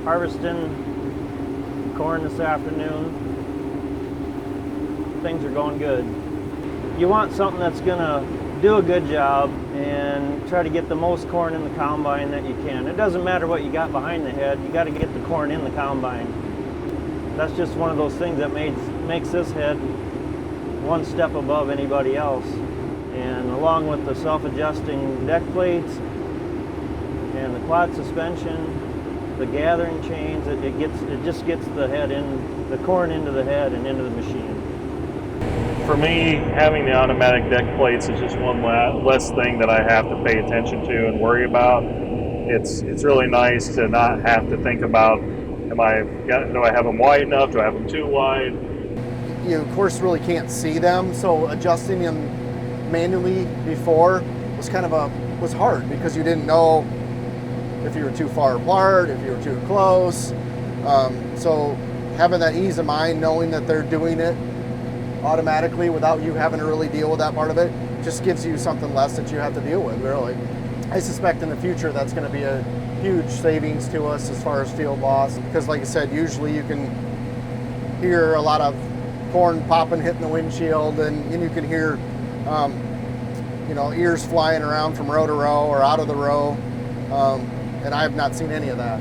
harvesting corn this afternoon. Things are going good. You want something that's gonna do a good job and try to get the most corn in the combine that you can. It doesn't matter what you got behind the head, you got to get the corn in the combine. That's just one of those things that makes this head one step above anybody else. And along with the self-adjusting deck plates and the quad suspension, the gathering chains, it just gets the corn into the head and into the machine. For me, having the automatic deck plates is just one less thing that I have to pay attention to and worry about. It's really nice to not have to think about, do I have them wide enough? Do I have them too wide? You of course really can't see them, so adjusting them manually before was hard because you didn't know if you were too far apart, if you were too close. So having that ease of mind, knowing that they're doing it automatically without you having to really deal with that part of it, just gives you something less that you have to deal with, really. I suspect in the future that's going to be a huge savings to us as far as field loss, because like I said, usually you can hear a lot of corn popping, hitting the windshield, and you can hear ears flying around from row to row or out of the row, and I have not seen any of that.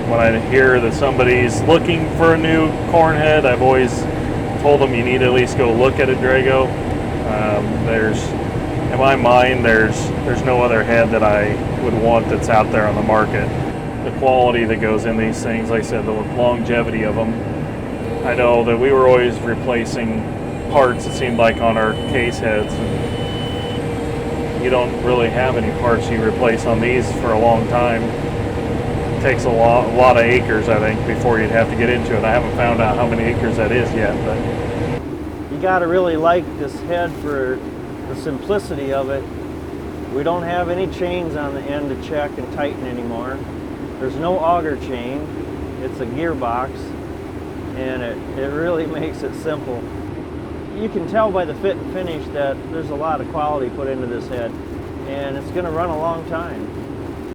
When I hear that somebody's looking for a new corn head, I've always told them you need to at least go look at a Drago. In my mind, there's no other head that I would want that's out there on the market. The quality that goes in these things, like I said, the longevity of them. I know that we were always replacing parts, it seemed like, on our case heads. And you don't really have any parts you replace on these for a long time. It takes a lot of acres, I think, before you'd have to get into it. I haven't found out how many acres that is yet, but you got to really like this head for the simplicity of it. We don't have any chains on the end to check and tighten anymore. There's no auger chain. It's a gearbox, and it really makes it simple. You can tell by the fit and finish that there's a lot of quality put into this head, and it's going to run a long time.